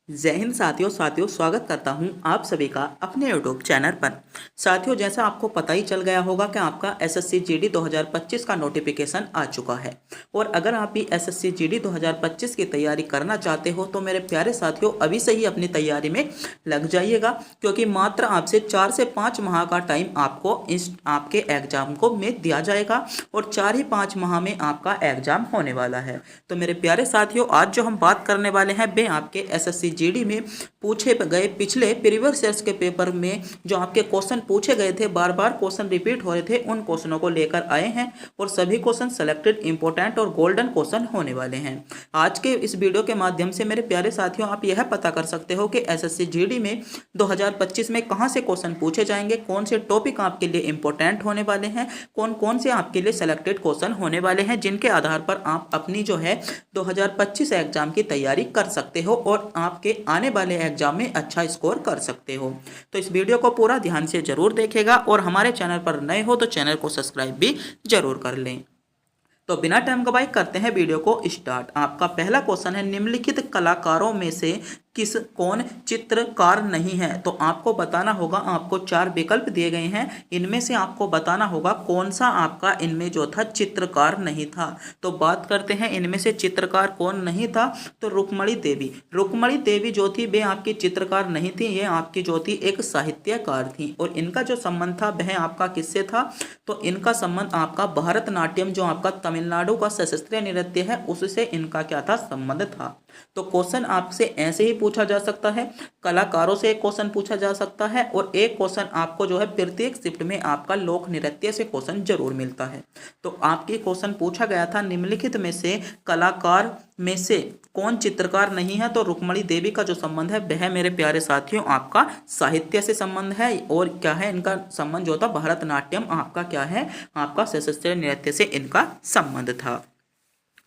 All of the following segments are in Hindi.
जय हिंद साथियों स्वागत करता हूं आप सभी का अपने यूट्यूब चैनल पर। साथियों, जैसा आपको पता ही चल गया होगा कि आपका एसएससी जीडी 2025 का नोटिफिकेशन आ चुका है। और अगर आप भी एसएससी जीडी 2025 की तैयारी करना चाहते हो तो मेरे प्यारे साथियों अभी से ही अपनी तैयारी में लग जाइएगा, क्योंकि मात्र आपसे 4 से 5 माह का टाइम आपको इस आपके एग्जाम को में दिया जाएगा और 4 ही 5 माह में आपका एग्जाम होने वाला है। तो मेरे प्यारे साथियों, आज जो हम बात करने वाले हैं वे आपके एसएससी जीडी में पूछे गए पिछले प्रीवियस ईयर्स के पेपर में जो आपके क्वेश्चन पूछे गए थे, बार बार क्वेश्चन रिपीट हो रहे थे, उन क्वेश्चनों को लेकर आए हैं और सभी क्वेश्चन सेलेक्टेड इंपॉर्टेंट और गोल्डन क्वेश्चन होने वाले हैं। आज के इस वीडियो के माध्यम से मेरे प्यारे साथियों आप यह पता कर सकते हो कि एसएससी जीडी में 2025 में कहां से क्वेश्चन पूछे जाएंगे, कौन से टॉपिक आपके लिए इंपॉर्टेंट होने वाले हैं, कौन कौन से आपके लिए सेलेक्टेड क्वेश्चन होने वाले हैं, जिनके आधार पर आप अपनी जो है 2025 एग्जाम की तैयारी कर सकते हो और आपके आने वाले एग्जाम में अच्छा स्कोर कर सकते हो। तो इस वीडियो को पूरा ध्यान से जरूर देखिएगा और हमारे चैनल पर नए हो तो चैनल को सब्सक्राइब भी जरूर कर लें। तो बिना टाइम गवाए करते हैं वीडियो को स्टार्ट। आपका पहला क्वेश्चन है, निम्नलिखित कलाकारों में से कौन चित्रकार नहीं है? तो आपको बताना होगा, आपको 4 विकल्प दिए गए हैं, इनमें से आपको बताना होगा कौन सा आपका इनमें जो था चित्रकार नहीं था। तो बात करते हैं इनमें से चित्रकार कौन नहीं था। तो रुक्मणी देवी जो थी वे आपकी चित्रकार नहीं थी, ये आपकी जो थी एक साहित्यकार थी। और इनका जो संबंध था वह आपका किससे था? तो इनका संबंध आपका भरतनाट्यम जो आपका तमिलनाडु का शास्त्रीय नृत्य है उससे इनका क्या था, संबंध था। तो क्वेश्चन आपसे ऐसे ही पूछा जा सकता है, कलाकारों से एक क्वेश्चन पूछा जा सकता है और एक क्वेश्चन आपको जो है प्रत्येक शिफ्ट में आपका लोक नृत्य से क्वेश्चन जरूर मिलता है। तो आपके क्वेश्चन पूछा गया था, निम्नलिखित में से कलाकार में से कौन चित्रकार नहीं है? तो रुक्मणी देवी का जो संबंध है वह मेरे प्यारे साथियों आपका साहित्य से संबंध है। और क्या है इनका संबंध जो था, भरतनाट्यम आपका क्या है, आपका शास्त्रीय नृत्य से इनका संबंध था।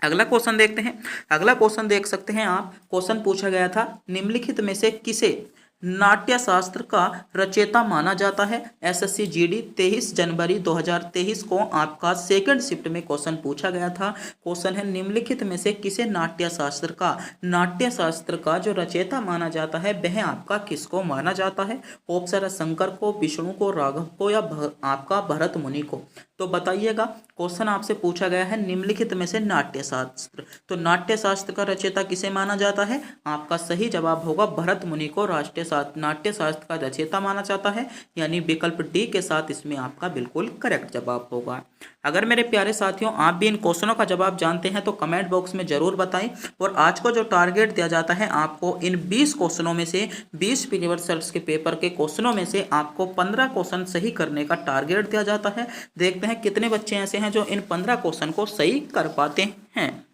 अगला क्वेश्चन देखते हैं। अगला क्वेश्चन देख सकते हैं आप, क्वेश्चन पूछा गया था, निम्नलिखित में से किसे नाट्य शास्त्र का रचयिता माना जाता है? एसएससी जीडी 23 जनवरी 2023 को आपका सेकंड शिफ्ट में क्वेश्चन पूछा गया था। क्वेश्चन है, निम्नलिखित में से किसे नाट्य शास्त्र का जो रचयिता माना जाता है वह आपका किसको माना जाता है? ऑप्शन है शंकर को, विष्णु को, राघव को या आपका भरत मुनि को। तो बताइएगा, क्वेश्चन आपसे पूछा गया है निम्नलिखित में से नाट्य शास्त्र, तो नाट्य शास्त्र का रचयिता किसे माना जाता है? आपका सही जवाब होगा भरत मुनि को नाट्य शास्त्र का रचयिता माना जाता है, यानी विकल्प डी के साथ इसमें आपका बिल्कुल करेक्ट जवाब होगा। अगर मेरे प्यारे साथियों आप भी इन क्वेश्चनों का जवाब जानते हैं तो कमेंट बॉक्स में जरूर बताएं। और आज को जो टारगेट दिया जाता है आपको, इन 20 क्वेश्चनों में से 20 प्रीवियस ईयर्स के पेपर के क्वेश्चनों में से आपको 15 क्वेश्चन सही करने का टारगेट दिया जाता है। देखते हैं कितने बच्चे ऐसे हैं जो इन 15 क्वेश्चन को सही कर पाते हैं।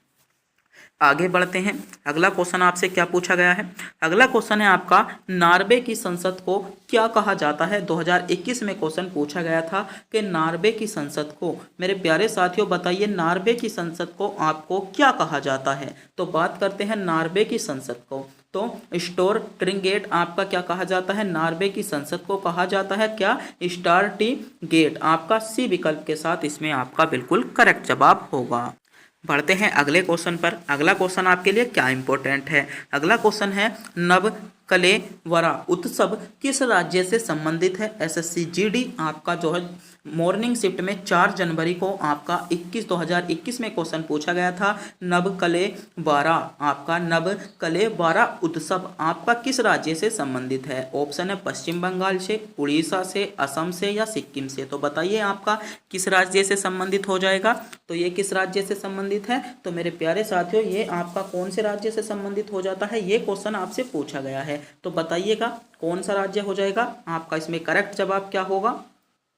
आगे बढ़ते हैं। अगला क्वेश्चन आपसे क्या पूछा गया है? अगला क्वेश्चन है आपका, नॉर्वे की संसद को क्या कहा जाता है? 2021 में क्वेश्चन पूछा गया था कि नॉर्वे की संसद को, मेरे प्यारे साथियों बताइए, नॉर्वे की संसद को आपको क्या कहा जाता है? तो बात करते हैं नॉर्वे की संसद को, तो स्टोर ट्रिंगेट आपका क्या कहा जाता है? नॉर्वे की संसद को कहा जाता है क्या, स्टार्टी गेट। आपका सी विकल्प के साथ इसमें आपका बिल्कुल करेक्ट जवाब होगा। बढ़ते हैं अगले क्वेश्चन पर। अगला क्वेश्चन आपके लिए क्या इंपॉर्टेंट है? अगला क्वेश्चन है, नवकलेवरा उत्सव किस राज्य से संबंधित है? एसएससी जीडी आपका जो है मॉर्निंग शिफ्ट में 4 जनवरी को आपका 2021 में क्वेश्चन पूछा गया था। नवकलेवरा उत्सव आपका किस राज्य से संबंधित है? ऑप्शन है पश्चिम बंगाल से, उड़ीसा से, असम से या सिक्किम से। तो बताइए आपका किस राज्य से संबंधित हो जाएगा? तो ये किस राज्य से संबंधित है? तो मेरे प्यारे साथियों ये आपका कौन से राज्य से संबंधित हो जाता है? ये क्वेश्चन आपसे पूछा गया है, तो बताइएगा कौन सा राज्य हो जाएगा आपका? इसमें करेक्ट जवाब क्या होगा?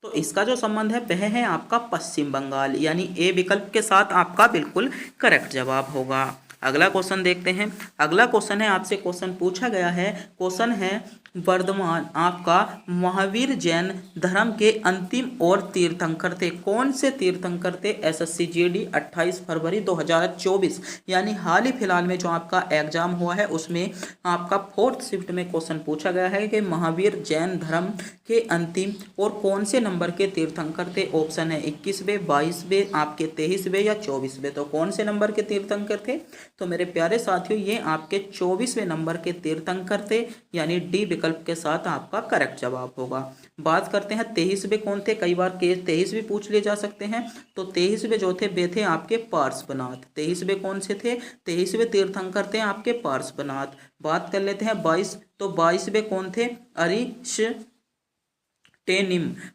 तो इसका जो संबंध है वह है आपका पश्चिम बंगाल, यानी ए विकल्प के साथ आपका बिल्कुल करेक्ट जवाब होगा। अगला क्वेश्चन देखते हैं। अगला क्वेश्चन है आपसे, क्वेश्चन पूछा गया है, क्वेश्चन है वर्धमान आपका महावीर जैन धर्म के अंतिम और तीर्थंकर थे। कौन से तीर्थंकर थे? एसएससी जीडी 28 फरवरी 2024, यानी हाल ही फिलहाल में जो आपका एग्जाम हुआ है उसमें आपका 4th शिफ्ट में क्वेश्चन पूछा गया है कि महावीर जैन धर्म के अंतिम और कौन से नंबर के तीर्थंकर थे। ऑप्शन है 21वें, 22वें, आपके 23वें या 24वें। तो कौन से नंबर के तीर्थंकर थे? तो मेरे प्यारे साथियों ये आपके 24वें नंबर के तीर्थंकर थे, यानी डी विकल्प के साथ आपका करेक्ट जवाब होगा। बात करते हैं 23वें कौन थे। कई बार के 23 भी पूछ लिए जा सकते हैं। तो 23वें जो थे वे थे आपके पार्श्वनाथ। 23वें कौन से थे? 23वें तीर्थंकर थे आपके पार्श्वनाथ। बात कर लेते हैं 22। तो 22वें कौन थे?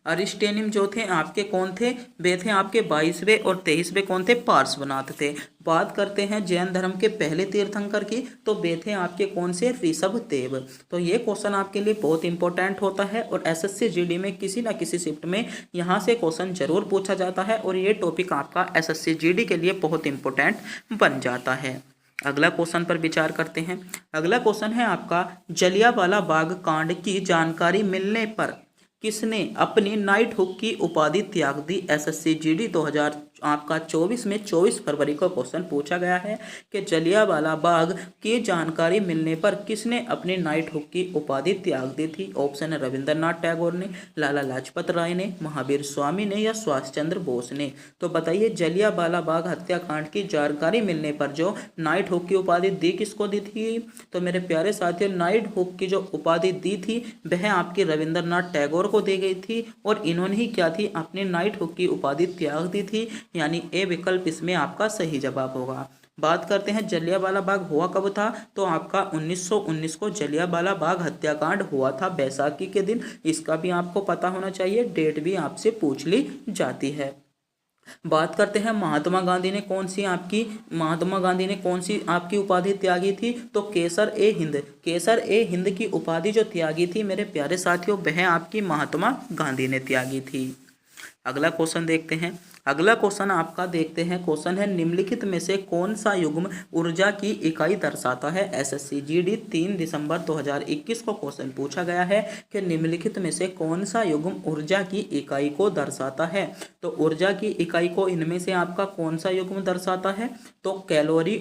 अरिस्टेनिम जो थे आपके कौन थे? वे थे आपके 22वें। और 23वें कौन थे? पार्श्वनाथ थे। बात करते हैं जैन धर्म के पहले तीर्थंकर की, तो वे थे आपके कौन से? ऋषभदेव। तो ये क्वेश्चन आपके लिए बहुत इंपॉर्टेंट होता है और एसएससी जीडी में किसी ना किसी शिफ्ट में यहाँ से क्वेश्चन जरूर पूछा जाता है और ये टॉपिक आपका एसएससी जीडी के लिए बहुत इंपॉर्टेंट बन जाता है। अगला क्वेश्चन पर विचार करते हैं। अगला क्वेश्चन है आपका जलियांवाला बाग कांड की जानकारी मिलने पर किसने अपनी नाइट हुक की उपाधि त्याग दी? एसएससी जीडी 2024 में 24 फरवरी को क्वेश्चन पूछा गया है कि जलियांवाला बाग की जानकारी मिलने पर किसने अपनी नाइट हुक की उपाधि त्याग दी थी? ऑप्शन है रविंद्रनाथ टैगोर ने, लाला लाजपत राय ने, महावीर स्वामी ने या सुभाष चंद्र बोस ने। तो बताइए जलियांवाला बाग हत्याकांड की जानकारी मिलने पर जो नाइट हुक की उपाधि दी किसको दी थी? तो मेरे प्यारे साथियों नाइट हुक की जो उपाधि दी थी वह आपकी रविंद्रनाथ टैगोर को दी गई थी और इन्होंने ही क्या थी? अपनी नाइट हुक की उपाधि त्याग दी थी, यानी ए विकल्प इसमें आपका सही जवाब होगा। बात करते हैं जलियांवाला बाग हुआ कब था? तो आपका 1919 को जलियांवाला बाग हत्याकांड हुआ था, बैसाखी के दिन। इसका भी आपको पता होना चाहिए, डेट भी आपसे पूछ ली जाती है। बात करते हैं महात्मा गांधी ने कौन सी आपकी उपाधि त्यागी थी? तो केसर ए हिंद की उपाधि जो त्यागी थी मेरे प्यारे साथियों वह आपकी महात्मा गांधी ने त्यागी थी। अगला क्वेश्चन देखते हैं। अगला क्वेश्चन आपका देखते हैं। क्वेश्चन है निम्नलिखित में से कौन सा युग्म ऊर्जा की इकाई दर्शाता है? एसएससी जीडी 3 दिसंबर 2021 को क्वेश्चन पूछा गया है कि निम्नलिखित में से कौन सा युग्म ऊर्जा की इकाई को दर्शाता है? तो ऊर्जा की इकाई को इनमें से आपका कौन सा युग्म दर्शाता है? तो कैलोरी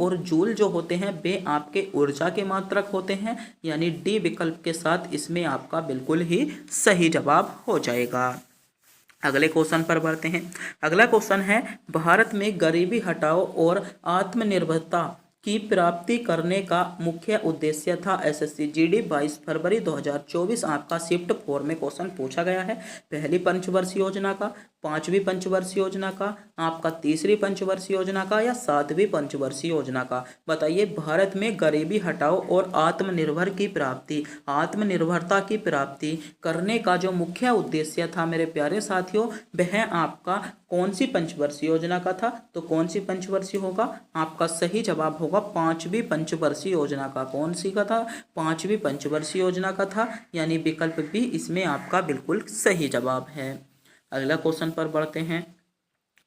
और जूल जो होते हैं वे आपके ऊर्जा के मात्रक होते हैं, यानी डी विकल्प के साथ इसमें आपका बिल्कुल ही सही जवाब हो जाएगा। अगले क्वेश्चन पर बढ़ते हैं। अगला क्वेश्चन है भारत में गरीबी हटाओ और आत्मनिर्भरता की प्राप्ति करने का मुख्य उद्देश्य था। एसएससी जीडी 22 फरवरी 2024 आपका शिफ्ट 4 में क्वेश्चन पूछा गया है। पहली पंचवर्षीय योजना का, 5वीं पंचवर्षीय योजना का, आपका 3री पंचवर्षीय योजना का या 7वीं पंचवर्षीय योजना का। बताइए भारत में गरीबी हटाओ और आत्मनिर्भरता की प्राप्ति करने का जो मुख्य उद्देश्य था मेरे प्यारे साथियों वह आपका कौन सी पंचवर्षीय योजना का था? तो कौन सी पंचवर्षीय होगा? आपका सही जवाब होगा 5वीं पंचवर्षीय योजना का। कौन सी का था? 5वीं पंचवर्षीय योजना का था, यानी विकल्प भी इसमें आपका बिल्कुल सही जवाब है। अगला क्वेश्चन पर बढ़ते हैं।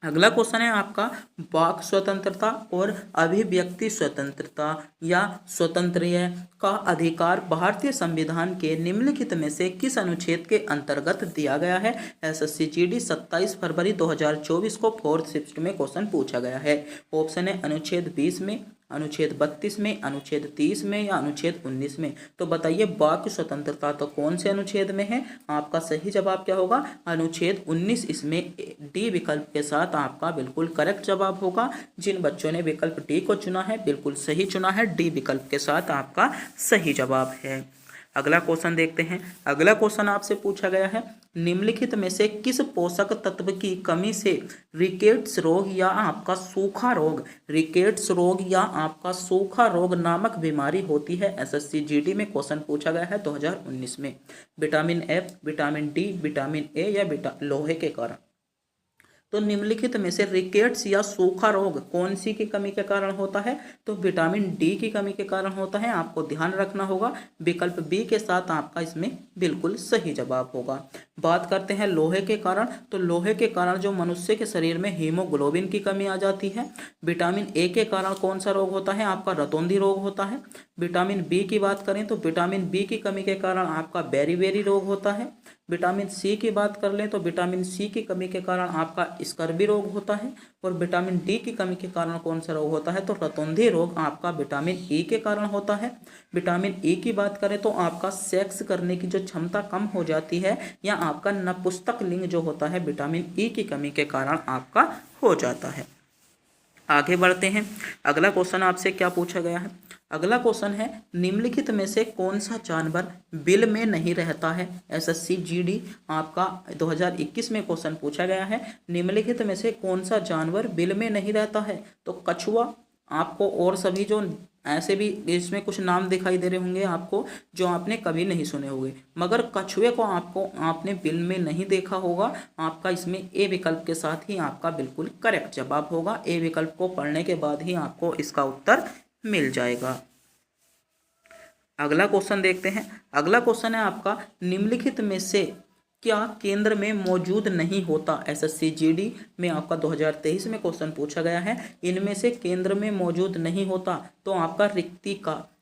अगला क्वेश्चन है आपका वाक स्वतंत्रता और अभिव्यक्ति स्वतंत्रता या स्वतंत्रीय का अधिकार भारतीय संविधान के निम्नलिखित में से किस अनुच्छेद के अंतर्गत दिया गया है? एसएससी जीडी 27 फरवरी 2024 को 4th शिफ्ट में क्वेश्चन पूछा गया है। ऑप्शन है अनुच्छेद 20 में, अनुच्छेद 32 में, अनुच्छेद 30 में या अनुच्छेद 19 में। तो बताइए वाक स्वतंत्रता तो कौन से अनुच्छेद में है? आपका सही जवाब क्या होगा? अनुच्छेद 19। इसमें डी विकल्प के साथ आपका बिल्कुल करेक्ट जवाब होगा। जिन बच्चों ने विकल्प डी को चुना है बिल्कुल सही चुना है, डी विकल्प के साथ आपका सही जवाब है। अगला क्वेश्चन देखते हैं। अगला क्वेश्चन आपसे पूछा गया है निम्नलिखित में से किस पोषक तत्व की कमी से रिकेट्स रोग या आपका सूखा रोग नामक बीमारी होती है? एसएससी जीडी में क्वेश्चन पूछा गया है 2019 में। Vitamin F, vitamin D, vitamin A या लोहे के कारण। तो निम्नलिखित में से रिकेट्स या सूखा रोग कौन सी की कमी के कारण होता है? तो विटामिन डी की कमी के कारण होता है। आपको ध्यान रखना होगा, विकल्प बी के साथ आपका इसमें बिल्कुल सही जवाब होगा। बात करते हैं लोहे के कारण, तो लोहे के कारण जो मनुष्य के शरीर में हीमोग्लोबिन की कमी आ जाती है। विटामिन ए के कारण कौन सा रोग होता है? आपका रतौंधी रोग होता है। विटामिन बी की बात करें तो विटामिन बी की कमी के कारण आपका बेरी रोग होता है। विटामिन सी की बात कर लें तो विटामिन सी की कमी के कारण आपका स्कर्वी रोग होता है। और विटामिन डी की कमी के कारण कौन सा रोग होता है? तो रतौंधी रोग आपका विटामिन ई के कारण होता है। विटामिन ई की बात करें तो आपका सेक्स करने की जो क्षमता कम हो जाती है या आपका नपुंसक लिंग जो होता है विटामिन ई की कमी के कारण आपका हो जाता है। आगे बढ़ते हैं। अगला क्वेश्चन आपसे क्या पूछा गया है? अगला क्वेश्चन है, निम्नलिखित में से कौन सा जानवर बिल में नहीं रहता है? एसएससी जीडी आपका 2021 में क्वेश्चन पूछा गया है। निम्नलिखित में से कौन सा जानवर बिल में नहीं रहता है? तो कछुआ आपको, और सभी जो ऐसे भी इसमें कुछ नाम दिखाई दे रहे होंगे आपको जो आपने कभी नहीं सुने होंगे, मगर कछुए को आपने बिल में नहीं देखा होगा। आपका इसमें ए विकल्प के साथ ही आपका बिल्कुल करेक्ट जवाब होगा। ए विकल्प को पढ़ने के बाद ही आपको इसका उत्तर मिल जाएगा। अगला क्वेश्चन देखते हैं। अगला क्वेश्चन है आपका, निम्नलिखित में से क्या केंद्र में मौजूद नहीं होता? एसएससी जीडी में आपका 2023 में क्वेश्चन पूछा गया है। इनमें से केंद्र में मौजूद नहीं होता, तो आपका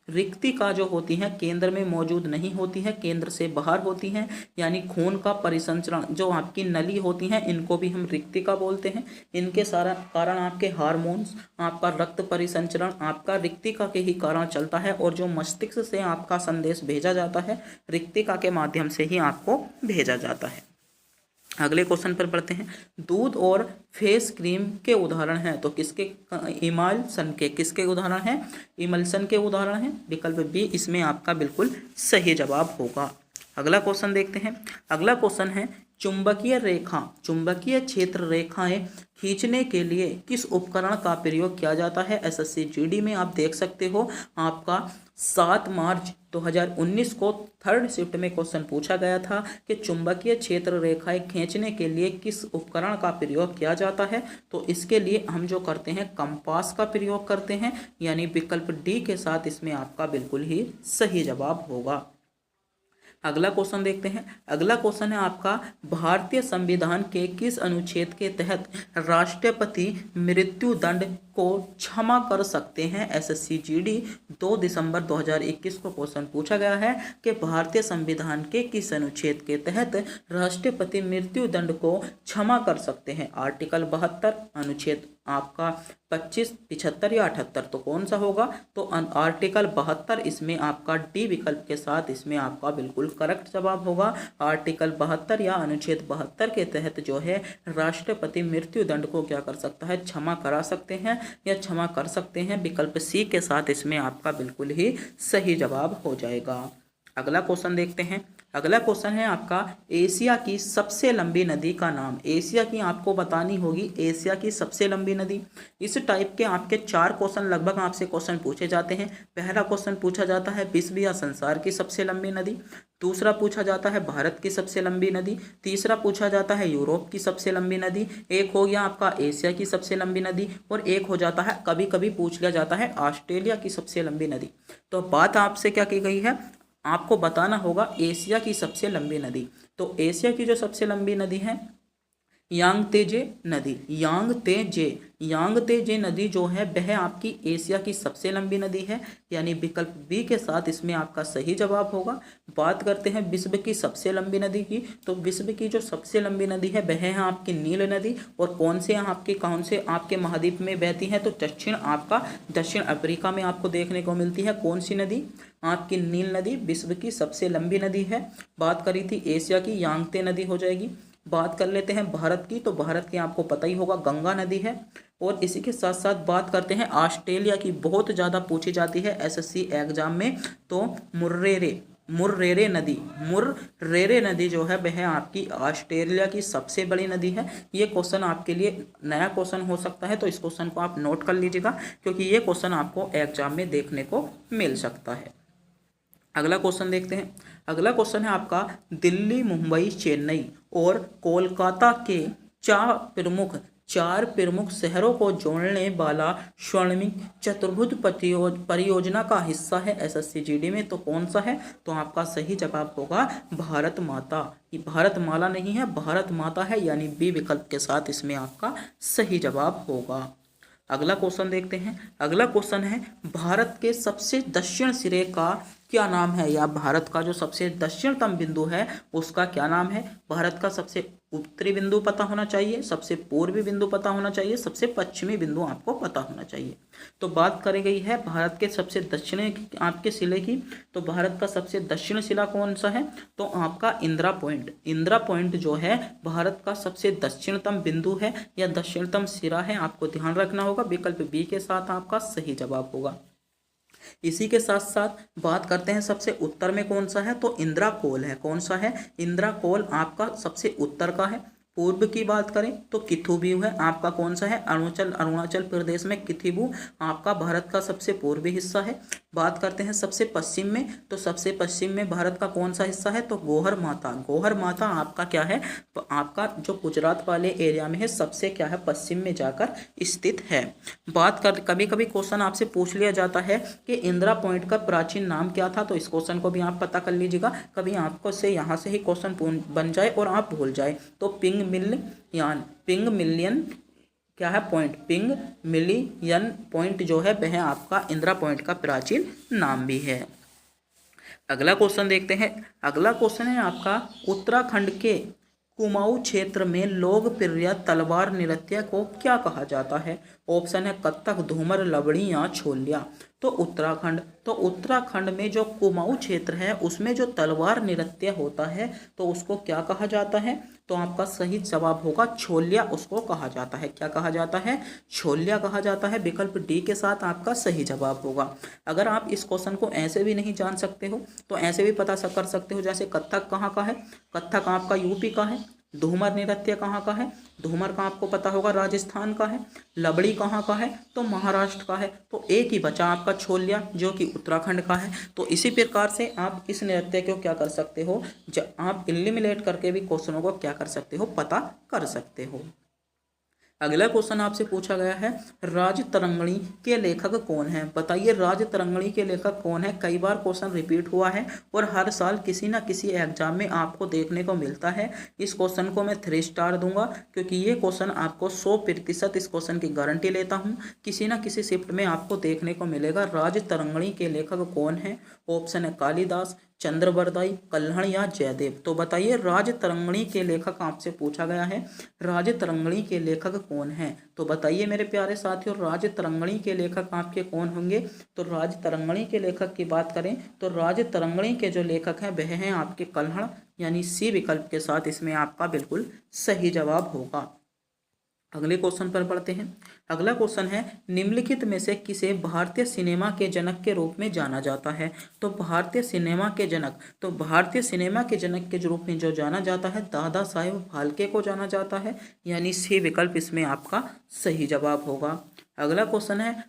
रिक्तिका जो होती है केंद्र में मौजूद नहीं होती है, केंद्र से बाहर होती हैं। यानी खून का परिसंचरण जो आपकी नली होती हैं इनको भी हम रिक्तिका बोलते हैं। इनके सारा कारण आपके हार्मोन्स, आपका रक्त परिसंचरण आपका रिक्तिका के ही कारण चलता है। और जो मस्तिष्क से आपका संदेश भेजा जाता है रिक्तिका के माध्यम से ही आपको भेजा जाता है। अगले क्वेश्चन पर बढ़ते हैं। दूध और फेस क्रीम के उदाहरण हैं, तो किसके? इमल्सन के। किसके उदाहरण हैं? इमल्सन के उदाहरण हैं। विकल्प बी इसमें आपका बिल्कुल सही जवाब होगा। अगला क्वेश्चन देखते हैं। अगला क्वेश्चन है, चुंबकीय क्षेत्र रेखाएं खींचने के लिए किस उपकरण का प्रयोग किया जाता है? एसएससी जीडी में आप देख सकते हो, आपका 7 मार्च 2019 को थर्ड शिफ्ट में क्वेश्चन पूछा गया था कि चुंबकीय क्षेत्र रेखाएं खींचने के लिए किस उपकरण का प्रयोग किया जाता है। तो इसके लिए हम जो करते हैं कंपास का प्रयोग करते हैं, यानी विकल्प डी के साथ इसमें आपका बिल्कुल ही सही जवाब होगा। अगला क्वेश्चन देखते हैं। अगला क्वेश्चन है आपका, भारतीय संविधान के किस अनुच्छेद के तहत राष्ट्रपति मृत्यु दंड को क्षमा कर सकते हैं? एसएससी जीडी 2 दिसंबर 2021 को क्वेश्चन पूछा गया है कि भारतीय संविधान के किस अनुच्छेद के तहत राष्ट्रपति मृत्यु दंड को क्षमा कर सकते हैं? आर्टिकल 72, अनुच्छेद आपका 25, 75 या 78, तो कौन सा होगा? तो आर्टिकल 72 इसमें आपका डी विकल्प के साथ इसमें आपका बिल्कुल करेक्ट जवाब होगा। आर्टिकल 72 या अनुच्छेद 72 के तहत जो है राष्ट्रपति मृत्यु दंड को क्या कर सकता है? क्षमा करा सकते हैं या क्षमा कर सकते हैं। विकल्प सी के साथ इसमें आपका बिल्कुल ही सही जवाब हो जाएगा। अगला क्वेश्चन देखते हैं। अगला क्वेश्चन है आपका, एशिया की सबसे लंबी नदी का नाम। एशिया की आपको बतानी होगी, एशिया की सबसे लंबी नदी। इस टाइप के आपके 4 क्वेश्चन लगभग आपसे क्वेश्चन पूछे जाते हैं। पहला क्वेश्चन पूछा जाता है विश्व या संसार की सबसे लंबी नदी। दूसरा पूछा जाता है भारत की सबसे लंबी नदी। तीसरा पूछा जाता है यूरोप की सबसे लंबी नदी। एक हो गया आपका एशिया की सबसे लंबी नदी, और एक हो जाता है, कभी कभी पूछ लिया जाता है, ऑस्ट्रेलिया की सबसे लंबी नदी। तो बात आपसे क्या की गई है? आपको बताना होगा एशिया की सबसे लंबी नदी। तो एशिया की जो सबसे लंबी नदी है यांगतेजे नदी। यांगतेजे नदी जो है वह आपकी एशिया की सबसे लंबी नदी है, यानी विकल्प बी के साथ इसमें आपका सही जवाब होगा। बात करते हैं विश्व की सबसे लंबी नदी की, तो विश्व की जो सबसे लंबी नदी है वह है आपकी नील नदी। और कौन से आपके महाद्वीप में बहती है? तो दक्षिण अफ्रीका में आपको देखने को मिलती है। कौन सी नदी? आपकी नील नदी विश्व की सबसे लंबी नदी है। बात करी थी एशिया की, यांगते नदी हो जाएगी। बात कर लेते हैं भारत की, तो भारत की आपको पता ही होगा गंगा नदी है। और इसी के साथ साथ बात करते हैं ऑस्ट्रेलिया की, बहुत ज़्यादा पूछी जाती है एसएससी एग्जाम में, तो मुर्रेरे नदी जो है वह आपकी ऑस्ट्रेलिया की सबसे बड़ी नदी है। ये क्वेश्चन आपके लिए नया क्वेश्चन हो सकता है, तो इस क्वेश्चन को आप नोट कर लीजिएगा, क्योंकि ये क्वेश्चन आपको एग्जाम में देखने को मिल सकता है। अगला क्वेश्चन देखते हैं। अगला क्वेश्चन है आपका, दिल्ली, मुंबई, चेन्नई और कोलकाता के चार प्रमुख शहरों को जोड़ने वाला स्वर्णिम चतुर्भुज परियोजना का हिस्सा है एसएससी जीडी में। तो कौन सा है? तो आपका सही जवाब होगा भारत माता। ये भारत माला नहीं है, भारत माता है, यानी बी विकल्प के साथ इसमें आपका सही जवाब होगा। अगला क्वेश्चन देखते हैं। अगला क्वेश्चन है भारत के सबसे दक्षिण सिरे का क्या नाम है, या भारत का जो सबसे दक्षिणतम बिंदु है उसका क्या नाम है। भारत का सबसे उत्तरी बिंदु पता होना चाहिए, सबसे पूर्वी बिंदु पता होना चाहिए, सबसे पश्चिमी बिंदु आपको पता होना चाहिए। तो बात करी गई है भारत के सबसे दक्षिणी आपके शिले की। तो भारत का सबसे दक्षिण शिला कौन सा है? तो आपका इंदिरा पॉइंट। इंदिरा पॉइंट जो है भारत का सबसे दक्षिणतम बिंदु है या दक्षिणतम सिरा है, आपको ध्यान रखना होगा। विकल्प बी के साथ आपका सही जवाब होगा। इसी के साथ साथ बात करते हैं सबसे उत्तर में कौन सा है। तो इंदिरा कोल है। कौन सा है? इंदिरा कोल आपका सबसे उत्तर का है। पूर्व की बात करें तो किथुबू है। आपका कौन सा है? अरुणाचल प्रदेश में किथुबू आपका भारत का सबसे पूर्वी हिस्सा है। बात करते हैं सबसे पश्चिम में, तो सबसे पश्चिम में भारत का कौन सा हिस्सा है? तो गोहर माता। गोहर माता आपका क्या है? तो आपका जो गुजरात वाले एरिया में है, सबसे क्या है पश्चिम में जाकर स्थित है। बात कर कभी कभी क्वेश्चन आपसे पूछ लिया जाता है कि इंदिरा पॉइंट का प्राचीन नाम क्या था, तो इस क्वेश्चन को भी आप पता कर लीजिएगा। कभी आपको से यहाँ से ही क्वेश्चन बन जाए और आप भूल जाए। तो पिंग मिलियन क्या है पॉइंट, पिंग मिलियन पॉइंट जो है वह आपका इंदिरा पॉइंट का प्राचीन नाम भी है। अगला क्वेश्चन देखते हैं। अगला क्वेश्चन है आपका उत्तराखंड के कुमाऊं क्षेत्र में लोकप्रिय तलवार नृत्य को क्या कहा जाता है। ऑप्शन है कत्थक, धूमर, लवड़ी या छोलिया। तो उत्तराखंड में जो कुमाऊं क्षेत्र है उसमें जो तलवार नृत्य होता है तो उसको क्या कहा जाता है। तो आपका सही जवाब होगा छोलिया उसको कहा जाता है। क्या कहा जाता है? छोलिया कहा जाता है। विकल्प डी के साथ आपका सही जवाब होगा। अगर आप इस क्वेश्चन को ऐसे भी नहीं जान सकते हो तो ऐसे भी पता कर सकते हो, जैसे कत्थक कहाँ का है? कत्थक आपका यूपी का है। धूमर नृत्य कहाँ का है? धूमर का आपको पता होगा राजस्थान का है। लबड़ी कहाँ का है? तो महाराष्ट्र का है। तो एक ही बचा आपका छोलिया जो कि उत्तराखंड का है। तो इसी प्रकार से आप इस नृत्य को क्या कर सकते हो, जब आप इलिमिनेट करके भी क्वेश्चनों को क्या कर सकते हो, पता कर सकते हो। अगला क्वेश्चन आपसे पूछा गया है राजतरंगिणी के लेखक कौन है। बताइए राजतरंगिणी के लेखक कौन है। कई बार क्वेश्चन रिपीट हुआ है और हर साल किसी ना किसी एग्जाम में आपको देखने को मिलता है। इस क्वेश्चन को मैं 3 स्टार दूंगा क्योंकि ये क्वेश्चन आपको 100% इस क्वेश्चन की गारंटी लेता हूँ किसी ना किसी शिफ्ट में आपको देखने को मिलेगा। राजतरंगिणी के लेखक कौन है? ऑप्शन है कालिदास, चंद्रबरदाई, कल्हण या जयदेव। तो बताइए राजतरंगिणी के लेखक आपसे पूछा गया है, राजतरंगिणी के लेखक कौन है। तो बताइए मेरे प्यारे साथियों राजतरंगिणी के लेखक आपके कौन होंगे। तो राजतरंगिणी के लेखक की बात करें तो राजतरंगिणी के जो लेखक हैं वह हैं आपके कल्हण, यानी सी विकल्प के साथ इसमें आपका बिल्कुल सही जवाब होगा। अगले क्वेश्चन पर बढ़ते हैं। अगला क्वेश्चन है निम्नलिखित में से किसे भारतीय सिनेमा के जनक के रूप में जाना जाता है। तो भारतीय सिनेमा के जनक के रूप में जो जाना जाता है दादा साहेब फाल्के को जाना जाता है, यानी सी विकल्प इसमें आपका सही जवाब होगा। अगला क्वेश्चन है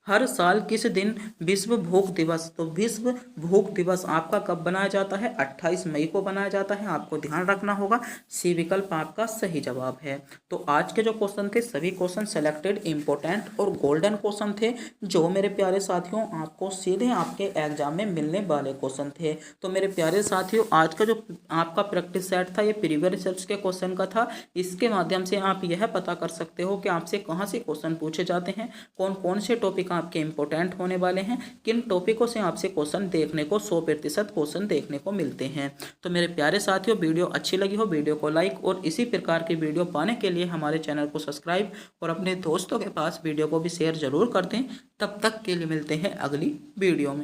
हर साल किस दिन विश्व भूख दिवस। तो विश्व भूख दिवस आपका कब बनाया जाता है? 28 मई को बनाया जाता है। आपको ध्यान रखना होगा, सी विकल्प आपका सही जवाब है। तो आज के जो क्वेश्चन थे सभी क्वेश्चन सेलेक्टेड इंपॉर्टेंट और गोल्डन क्वेश्चन थे जो मेरे प्यारे साथियों आपको सीधे आपके एग्जाम में मिलने वाले क्वेश्चन थे। तो मेरे प्यारे साथियों आज का जो आपका प्रैक्टिस सेट था ये प्रीवियस रिसर्च के क्वेश्चन का था। इसके माध्यम से आप यह पता कर सकते हो कि आपसे कहाँ से क्वेश्चन पूछे जाते हैं, कौन कौन से टॉपिक आपके इंपॉर्टेंट होने वाले हैं, किन टॉपिकों से आपसे क्वेश्चन देखने को 100% क्वेश्चन देखने को मिलते हैं। तो मेरे प्यारे साथियों वीडियो अच्छी लगी हो वीडियो को लाइक और इसी प्रकार की वीडियो पाने के लिए हमारे चैनल को सब्सक्राइब और अपने दोस्तों के पास वीडियो को भी शेयर जरूर कर दें। तब तक के लिए मिलते हैं अगली वीडियो में।